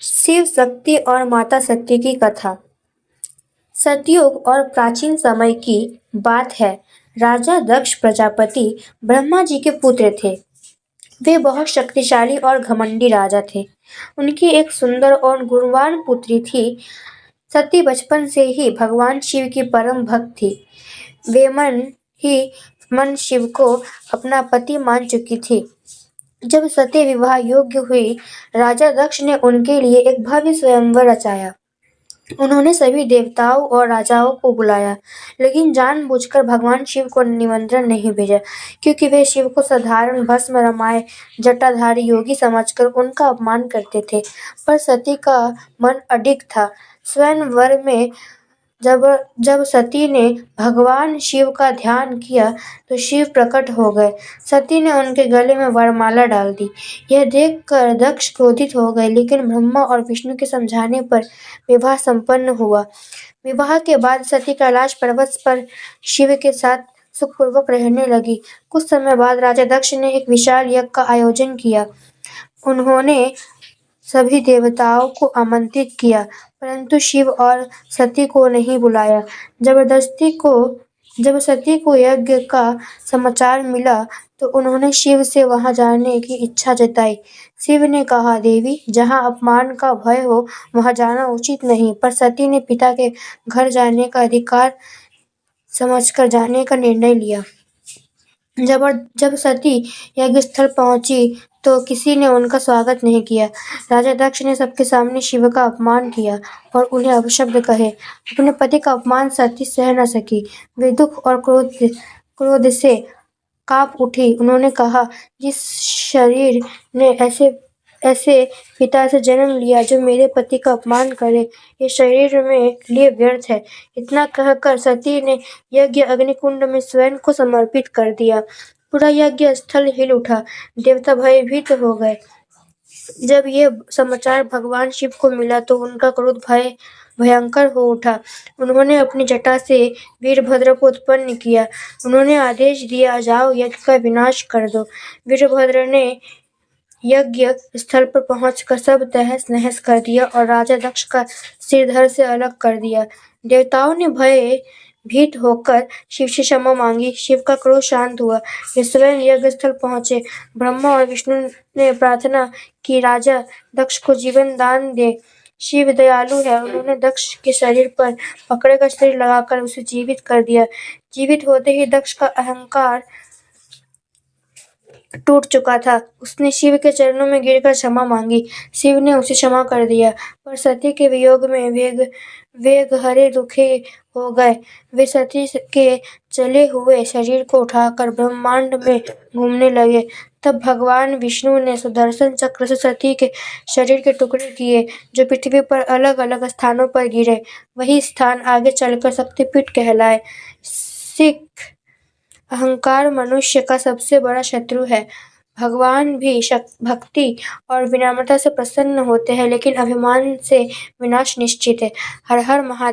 शिव शक्ति और माता शक्ति की कथा। सतयुग और प्राचीन समय की बात है। राजा दक्ष प्रजापति ब्रह्मा जी के पुत्र थे। वे बहुत शक्तिशाली और घमंडी राजा थे। उनकी एक सुंदर और गुणवान पुत्री थी। सती बचपन से ही भगवान शिव की परम भक्त थी। वे मन ही मन शिव को अपना पति मान चुकी थी। जब सती विवाह योग्य हुई, राजा दक्ष ने उनके लिए एक भव्य स्वयंवर रचाया। उन्होंने सभी देवताओं और राजाओं को बुलाया, लेकिन जानबूझकर भगवान शिव को निमंत्रण नहीं भेजा, क्योंकि वे शिव को साधारण भस्म रमाए जटाधारी योगी समझकर उनका अपमान करते थे। पर सती का मन अडिग था। स्वयंवर में जब सती ने भगवान शिव का ध्यान किया तो शिव प्रकट हो गए। सती ने उनके गले में वरमाला डाल दी। यह देखकर दक्ष क्रोधित हो गए, लेकिन ब्रह्मा और विष्णु के समझाने पर विवाह संपन्न हुआ। विवाह के बाद सती कैलाश पर्वत पर शिव के साथ सुखपूर्वक रहने लगी। कुछ समय बाद राजा दक्ष ने एक विशाल यज्ञ का आयोजन किया। उन्होंने सभी देवताओं को आमंत्रित किया, परंतु शिव और सती को नहीं बुलाया। जब सती को यज्ञ का समाचार मिला तो उन्होंने शिव से वहां जाने की इच्छा जताई। शिव ने कहा, देवी, जहां अपमान का भय हो वहां जाना उचित नहीं। पर सती ने पिता के घर जाने का अधिकार समझकर जाने का निर्णय लिया। जब सती यज्ञ स्थल पहुंची तो किसी ने उनका स्वागत नहीं किया। राजा दक्ष ने सबके सामने शिव का अपमान किया और उन्हें अपशब्द कहे। अपने पति का अपमान सती सह न सकी। वे दुख और क्रोध से कांप उठी। उन्होंने कहा, जिस शरीर ने ऐसे पिता से जन्म लिया जो मेरे पति का अपमान करे, ये शरीर में लिए व्यर्थ है। इतना कहकर सती ने यज्ञ अग्निकुंड में स्वयं को समर्पित कर दिया। पूरा यज्ञ स्थल हिल उठा। देवता भयभीत हो गए। जब ये समाचार भगवान शिव को मिला तो उनका क्रोध भयंकर हो उठा। उन्होंने अपनी जटा से वीरभद्र को उत्पन्न किया। उन्होंने आदेश दिया, जाओ यज्ञ का विनाश कर दो। वीरभद्र ने यज्ञ स्थल पर पहुंचकर सब तहस नहस कर दिया और राजा दक्ष का सिर धड़ से अलग कर दिया। देवताओं ने भयभीत होकर शिव से क्षमा मांगी। शिव का क्रोध शांत हुआ। वे स्वयं यज्ञ स्थल पहुंचे। ब्रह्मा और विष्णु ने प्रार्थना की, राजा दक्ष को जीवन दान दे। शिव दयालु है। उन्होंने दक्ष के शरीर पर पकड़े का शरीर लगाकर उसे जीवित कर दिया। जीवित होते ही दक्ष का अहंकार टूट चुका था। उसने शिव के चरणों में गिरकर क्षमा मांगी। शिव ने उसे क्षमा कर दिया। पर सती के वियोग में वे गहरे दुखी हो गए। वे सती के जले हुए शरीर को उठाकर ब्रह्मांड में घूमने लगे। तब भगवान विष्णु ने सुदर्शन चक्र से सती के शरीर के टुकड़े किए, जो पृथ्वी पर अलग अलग स्थानों पर गिरे। वही स्थान आगे चलकर शक्तिपीठ कहलाए। सिख अहंकार मनुष्य का सबसे बड़ा शत्रु है। भगवान भी भक्ति और विनम्रता से प्रसन्न होते हैं, लेकिन अभिमान से विनाश निश्चित है। हर हर महादेव।